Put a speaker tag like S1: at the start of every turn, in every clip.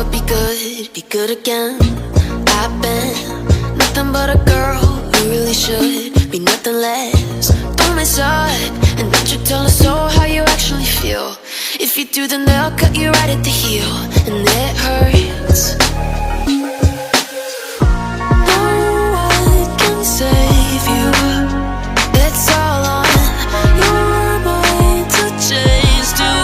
S1: ever be good again. I've been nothing but a girl who really should be nothing less. Don't mess up and don't you tell us so how you actually feel. If you do, then they'll cut you right at the heel, and it hurts. No one can save you. It's all on your mind to change too.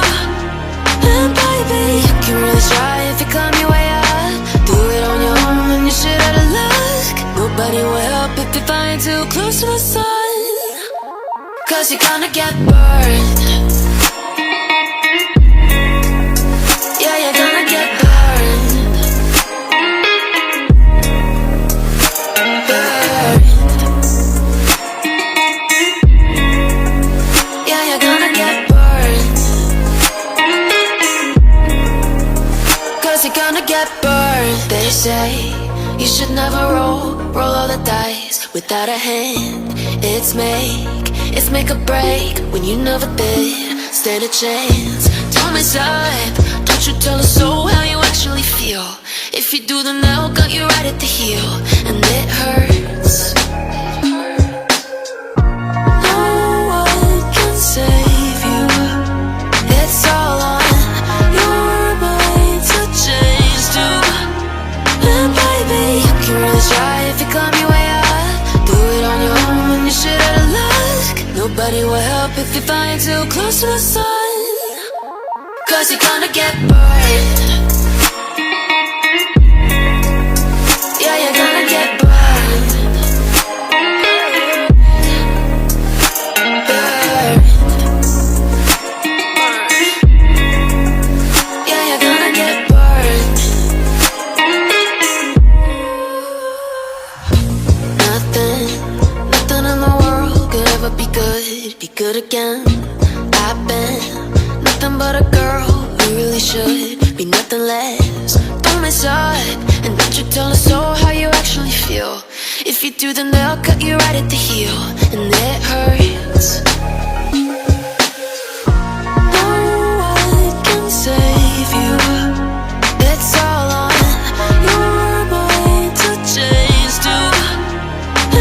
S1: And baby, you can really try if you climb your way up. Do it on your own and you should out of luck. Nobody will help if you're flying too close to the sun, 'cause you're gonna get burned. Yeah, you're gonna get burned. Burned. Yeah, you're gonna get burned. 'Cause you're gonna get burned. They say you should never roll all the dice without a hand. It's make or break when you never did stand a chance. Don't mess up, don't you tell us so how you actually feel. If you do, then they'll cut you right at the heel, and it hurts. No one can save you. It's all on your mind to change too. And baby, you can really try if you climb your way up. Do it on your own and you should out of luck. Nobody will help if you're flying too close to the sun, 'cause you're gonna get burned. Yeah, you're gonna get burned. Burned. Yeah, you're gonna get burned. Nothing in the world could ever be good again. I've been nothing but a girl who really should be nothing less. Don't mess up and don't you tell us so how you actually feel. If you do, then they'll cut you right at the heel, and it hurts. No one can save you. It's all on your mind to change too.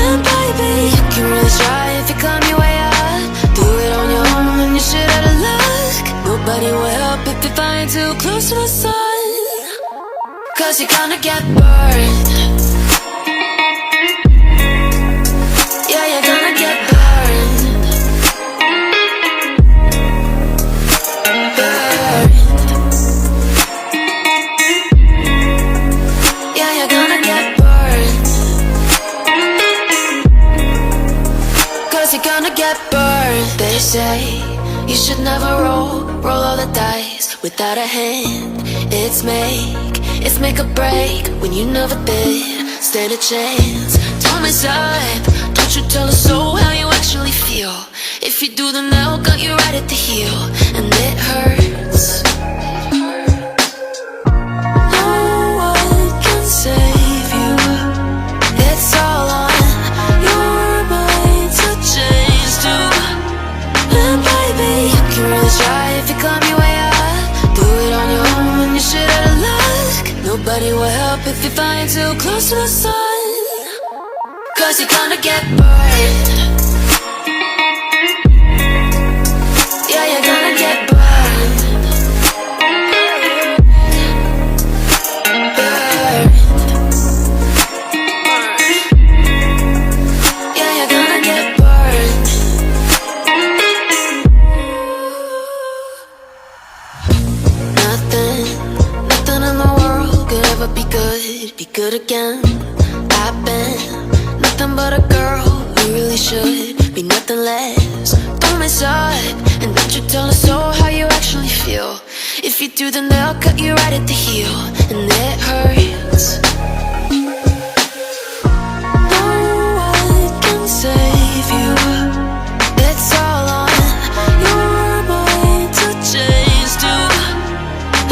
S1: And baby, you can really try if you climb your way up. Do it on your own and you should out of luck. Nobody will help if you're flying too close to the sun, 'cause you're gonna get burned. Yeah, you're gonna get burned. Burned. Yeah, you're gonna get burned. 'Cause you're gonna get burned. They say you should never roll all the dice without a hand. It's make or break when you never did stand a chance. Don't mess up, don't you tell us so how you actually feel. If you do, then they'll cut you right at the heel, and it hurts. No one can save you. It's all on your mind to change too. And baby, you can really try if you climb your way up. Do it on your own and you should out of luck. Nobody will help if you're flying too close to the sun, 'cause you're gonna get burned. Yeah, you're gonna get burned. Burned. Yeah, you're gonna get burned. Nothing in the world could ever be good again. I've been nothing but a girl who really should be nothing less. Don't mess up and don't you tell us so how you actually feel. If you do, then they'll cut you right at the heel, and it hurts. No one can save you. It's all on your mind to change too.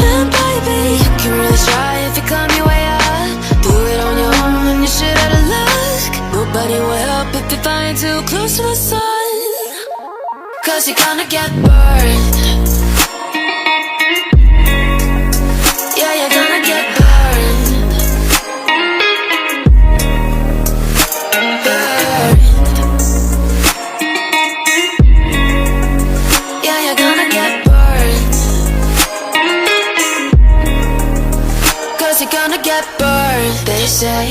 S1: And baby, you can really try if you climb your way up. Do it on your own and you should out of luck. Nobody will help if you're flying too close to the sun, 'cause you're gonna get burned. Yeah, you're gonna get burned. get burned. They say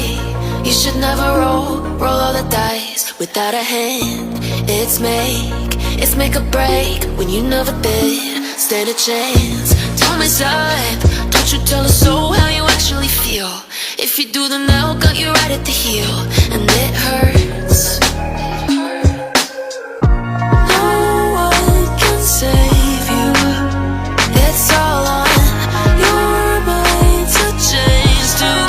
S1: you should never roll all the dice without a hand. It's make or break when you never did stand a chance. Tell me, side, don't you tell us so how you actually feel. If you do, then they'll cut you right at the heel, and it hurts. No one can save you. It's all on your mind to change too.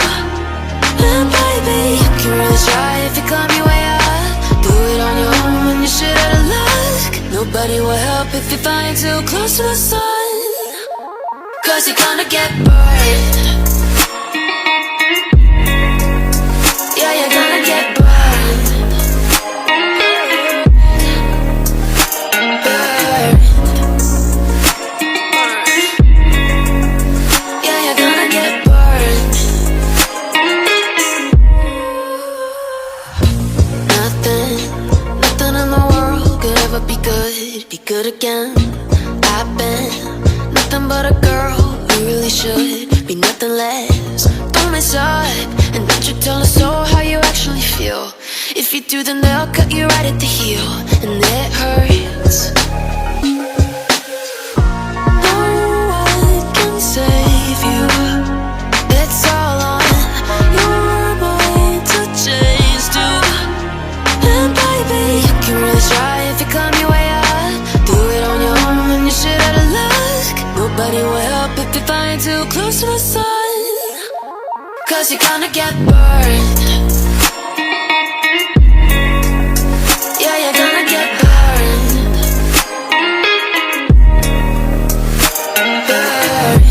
S1: And baby, you can really try if you climb your way up. Do it on your own when you shit out of luck. Nobody will help if you're flying too close to the sun, 'cause you're gonna get burned. Yeah, you're gonna get burned. Burned. Yeah, you're gonna get burned. Nothing in the world could ever be good again. I've been nothing but a girl who really should be nothing less. Don't mess up, and don't you tell us so how you actually feel. If you do, then they'll cut you right at the heel, and it hurts. No one can save you. It's all on your mind to change too. And baby, you can really try if you climb your way up. Do it on your own when you shit out of luck. Nobody will help if you're flying too close to the sun, 'cause you're gonna get burned. Yeah, you're gonna get burned. Burned.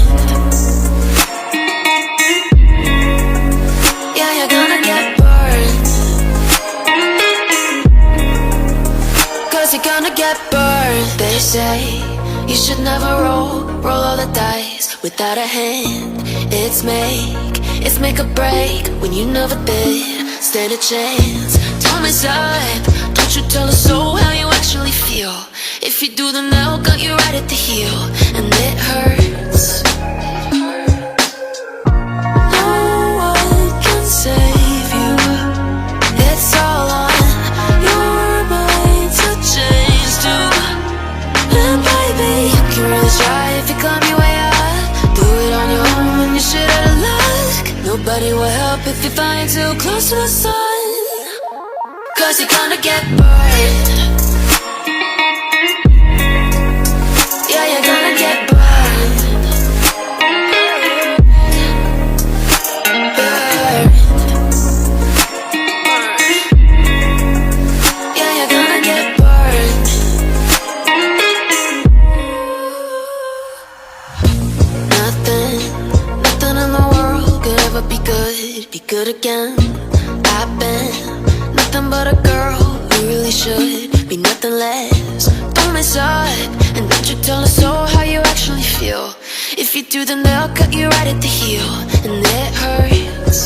S1: Yeah, you're gonna get burned. 'Cause you're gonna get burned. They say you should never roll all the dice without a hand. It's make or break when you never did stand a chance. Tell me, side, don't you tell us so how you actually feel. If you do, then they'll cut you right at the heel, and it hurts. No one can save you. It's all on your mind to change too. And baby, you can really try if you climb your way up. Do it on your own when you shit out of luck. Nobody will help if you're flying too close to the sun, 'cause you're gonna get burned. Yeah, you're gonna get burned. Burned. Yeah, you're gonna get burned. Nothing in the world could ever be good again. I've been nothing but a girl who really should be nothing less. Don't mess up, and don't you tell us so how you actually feel. If you do, then they'll cut you right at the heel, and it hurts.